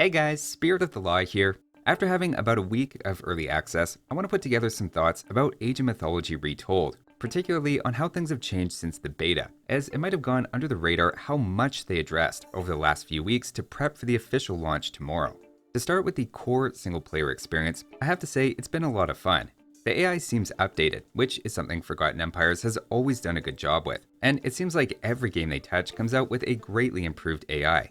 Hey guys, Spirit of the Law here. After having about a week of early access, I want to put together some thoughts about Age of Mythology Retold, particularly on how things have changed since the beta, as it might have gone under the radar how much they addressed over the last few weeks to prep for the official launch tomorrow. To start with the core single-player experience, I have to say it's been a lot of fun. The AI seems updated, which is something Forgotten Empires has always done a good job with, and it seems like every game they touch comes out with a greatly improved AI.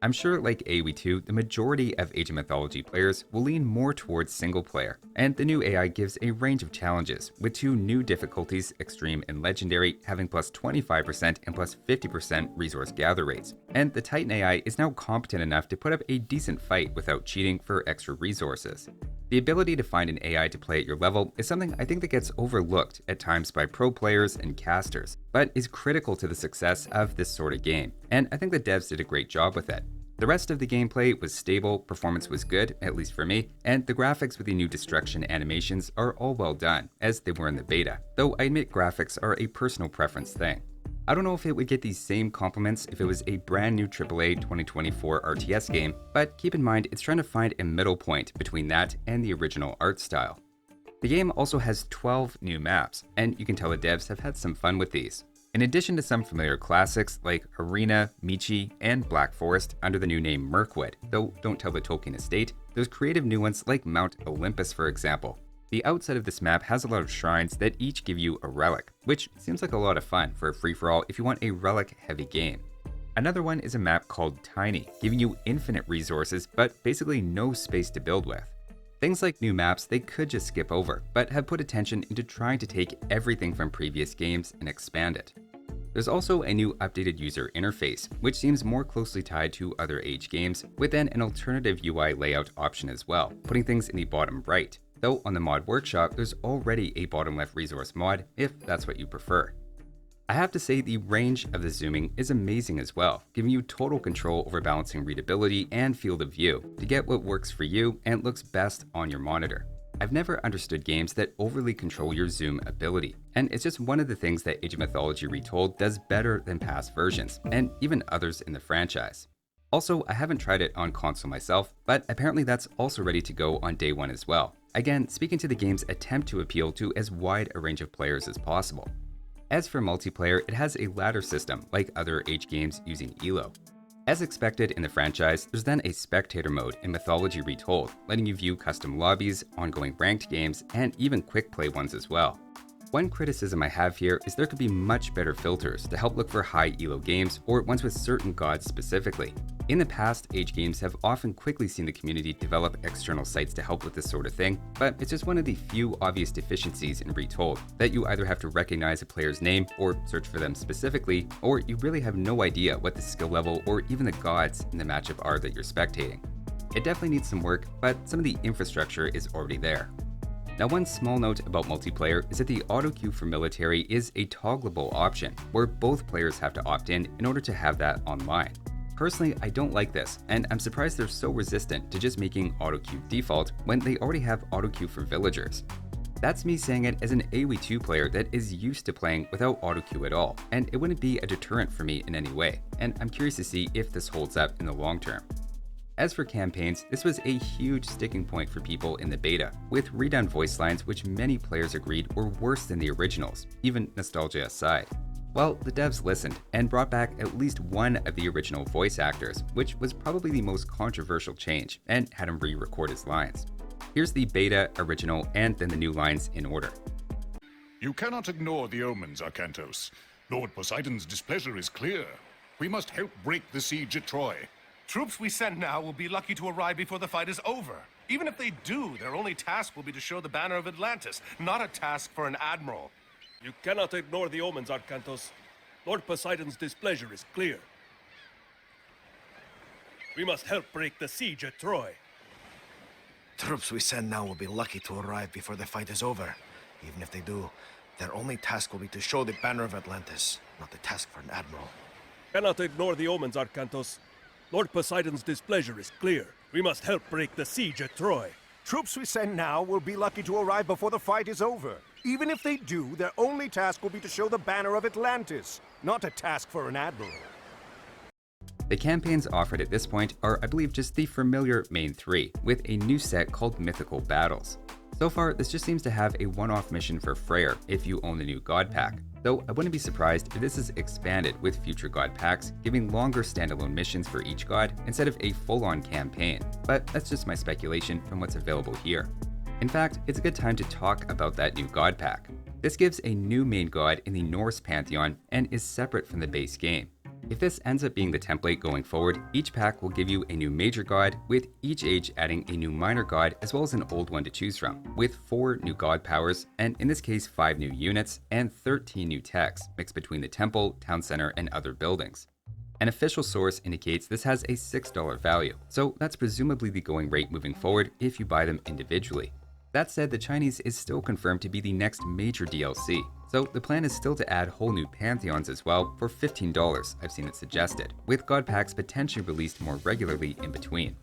I'm sure, like AoE2, the majority of Age of Mythology players will lean more towards single player, and the new AI gives a range of challenges, with two new difficulties, Extreme and Legendary, having plus 25% and plus 50% resource gather rates. And the Titan AI is now competent enough to put up a decent fight without cheating for extra resources. The ability to find an AI to play at your level is something I think that gets overlooked at times by pro players and casters, but is critical to the success of this sort of game, and I think the devs did a great job with it. The rest of the gameplay was stable, performance was good, at least for me, and the graphics with the new destruction animations are all well done, as they were in the beta, though I admit graphics are a personal preference thing. I don't know if it would get these same compliments if it was a brand new AAA 2024 RTS game, but keep in mind it's trying to find a middle point between that and the original art style. The game also has 12 new maps, and you can tell the devs have had some fun with these. In addition to some familiar classics like Arena, Michi, and Black Forest under the new name Mirkwood, though don't tell the Tolkien estate, there's creative new ones like Mount Olympus for example. The outside of this map has a lot of shrines that each give you a relic, which seems like a lot of fun for a free-for-all if you want a relic-heavy game. Another one is a map called Tiny, giving you infinite resources but basically no space to build with. Things like new maps they could just skip over, but have put attention into trying to take everything from previous games and expand it. There's also a new updated user interface, which seems more closely tied to other Age games, with then an alternative UI layout option as well, putting things in the bottom right. Though on the mod workshop, there's already a bottom left resource mod, if that's what you prefer. I have to say the range of the zooming is amazing as well, giving you total control over balancing readability and field of view to get what works for you and looks best on your monitor. I've never understood games that overly control your zoom ability, and it's just one of the things that Age of Mythology Retold does better than past versions, and even others in the franchise. Also, I haven't tried it on console myself, but apparently that's also ready to go on day one as well. Again, speaking to the game's attempt to appeal to as wide a range of players as possible. As for multiplayer, it has a ladder system like other Age games using ELO. As expected in the franchise, there's then a spectator mode in Mythology Retold, letting you view custom lobbies, ongoing ranked games, and even quick play ones as well. One criticism I have here is there could be much better filters to help look for high ELO games or ones with certain gods specifically. In the past, Age games have often quickly seen the community develop external sites to help with this sort of thing, but it's just one of the few obvious deficiencies in Retold, that you either have to recognize a player's name or search for them specifically, or you really have no idea what the skill level or even the gods in the matchup are that you're spectating. It definitely needs some work, but some of the infrastructure is already there. Now, one small note about multiplayer is that the auto queue for military is a toggleable option, where both players have to opt in order to have that online. Personally, I don't like this, and I'm surprised they're so resistant to just making auto queue default when they already have auto queue for villagers. That's me saying it as an AoE2 player that is used to playing without auto queue at all, and it wouldn't be a deterrent for me in any way, and I'm curious to see if this holds up in the long term. As for campaigns, this was a huge sticking point for people in the beta, with redone voice lines which many players agreed were worse than the originals, even nostalgia aside. Well, the devs listened and brought back at least one of the original voice actors, which was probably the most controversial change, and had him re-record his lines. Here's the beta, original, and then the new lines in order. You cannot ignore the omens, Arcantos. Lord Poseidon's displeasure is clear. We must help break the siege at Troy. Troops we send now will be lucky to arrive before the fight is over. Even if they do, their only task will be to show the banner of Atlantis, not a task for an admiral. You cannot ignore the omens, Arcantos. Lord Poseidon's displeasure is clear. We must help break the siege at Troy. Troops we send now will be lucky to arrive before the fight is over. Even if they do, their only task will be to show the banner of Atlantis, not a task for an admiral. Cannot ignore the omens, Arcantos. Lord Poseidon's displeasure is clear. We must help break the siege at Troy. Troops we send now will be lucky to arrive before the fight is over. Even if they do, their only task will be to show the banner of Atlantis, not a task for an admiral. The campaigns offered at this point are, I believe, just the familiar main 3, with a new set called Mythical Battles. So far, this just seems to have a one-off mission for Freyr if you own the new God Pack, though I wouldn't be surprised if this is expanded with future God Packs, giving longer standalone missions for each god instead of a full-on campaign, but that's just my speculation from what's available here. In fact, it's a good time to talk about that new God Pack. This gives a new main god in the Norse pantheon and is separate from the base game. If this ends up being the template going forward, each pack will give you a new major god, with each age adding a new minor god as well as an old one to choose from, with 4 new god powers, and in this case 5 new units, and 13 new techs, mixed between the temple, town center, and other buildings. An official source indicates this has a $6 value, so that's presumably the going rate moving forward if you buy them individually. That said, the Chinese is still confirmed to be the next major DLC, so the plan is still to add whole new pantheons as well for $15, I've seen it suggested, with god packs potentially released more regularly in between.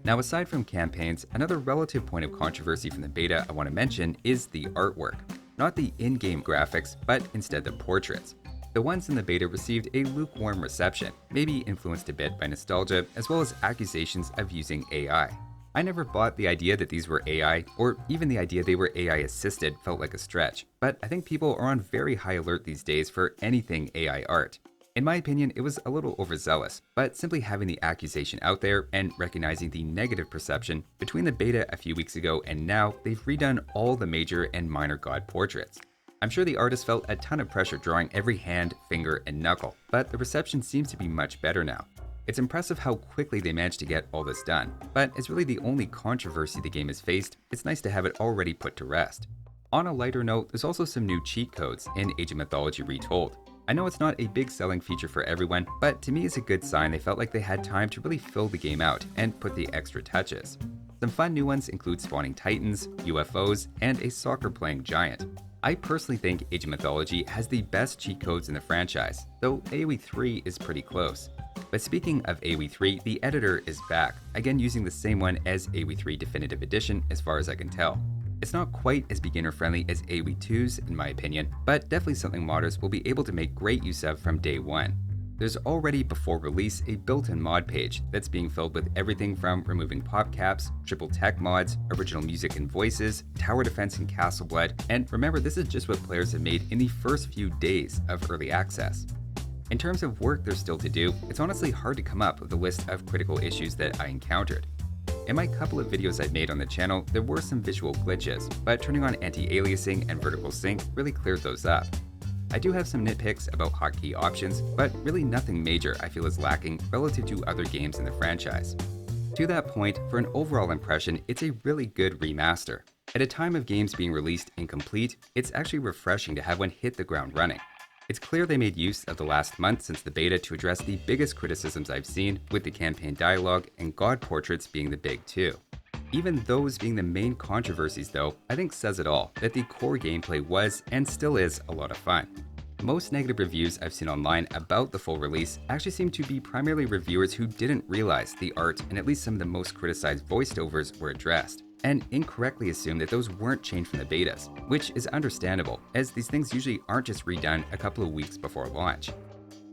Now, aside from campaigns, another relative point of controversy from the beta I want to mention is the artwork. Not the in-game graphics, but instead the portraits. The ones in the beta received a lukewarm reception, maybe influenced a bit by nostalgia, as well as accusations of using AI. I never bought the idea that these were AI, or even the idea they were AI assisted felt like a stretch, but I think people are on very high alert these days for anything AI art. In my opinion, it was a little overzealous, but simply having the accusation out there and recognizing the negative perception between the beta a few weeks ago and now, they've redone all the major and minor god portraits. I'm sure the artist felt a ton of pressure drawing every hand, finger, and knuckle, but the reception seems to be much better now. It's impressive how quickly they managed to get all this done, but it's really the only controversy the game has faced. It's nice to have it already put to rest. On a lighter note, there's also some new cheat codes in Age of Mythology Retold. I know it's not a big selling feature for everyone, but to me it's a good sign they felt like they had time to really fill the game out and put the extra touches. Some fun new ones include spawning titans, UFOs, and a soccer-playing giant. I personally think Age of Mythology has the best cheat codes in the franchise, though AoE 3 is pretty close. But speaking of AoE 3, the editor is back, again using the same one as AoE 3 Definitive Edition as far as I can tell. It's not quite as beginner friendly as AoE 2's in my opinion, but definitely something modders will be able to make great use of from day one. There's already before release a built-in mod page that's being filled with everything from removing pop caps, triple tech mods, original music and voices, tower defense and castle blood, and remember this is just what players have made in the first few days of early access. In terms of work there's still to do, it's honestly hard to come up with a list of critical issues that I encountered. In my couple of videos I've made on the channel, there were some visual glitches, but turning on anti-aliasing and vertical sync really cleared those up. I do have some nitpicks about hotkey options, but really nothing major I feel is lacking relative to other games in the franchise. To that point, for an overall impression, it's a really good remaster. At a time of games being released incomplete, it's actually refreshing to have one hit the ground running. It's clear they made use of the last month since the beta to address the biggest criticisms I've seen, with the campaign dialogue and god portraits being the big two. Even those being the main controversies though, I think says it all, that the core gameplay was and still is a lot of fun. Most negative reviews I've seen online about the full release actually seem to be primarily reviewers who didn't realize the art and at least some of the most criticized voiceovers were addressed, and incorrectly assume that those weren't changed from the betas, which is understandable, as these things usually aren't just redone a couple of weeks before launch.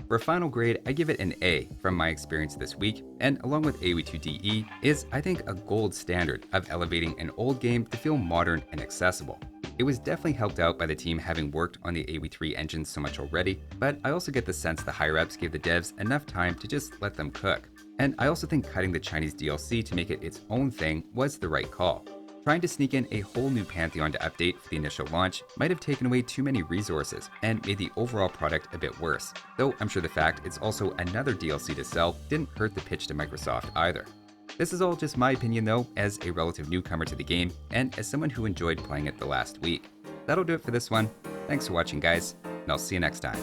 For a final grade, I give it an A from my experience this week, and along with AoE 2DE, is I think a gold standard of elevating an old game to feel modern and accessible. It was definitely helped out by the team having worked on the AoE 3 engine so much already, but I also get the sense the higher-ups gave the devs enough time to just let them cook. And I also think cutting the Chinese DLC to make it its own thing was the right call. Trying to sneak in a whole new pantheon to update for the initial launch might have taken away too many resources and made the overall product a bit worse, though I'm sure the fact it's also another DLC to sell didn't hurt the pitch to Microsoft either. This is all just my opinion though, as a relative newcomer to the game and as someone who enjoyed playing it the last week. That'll do it for this one. Thanks for watching guys, and I'll see you next time.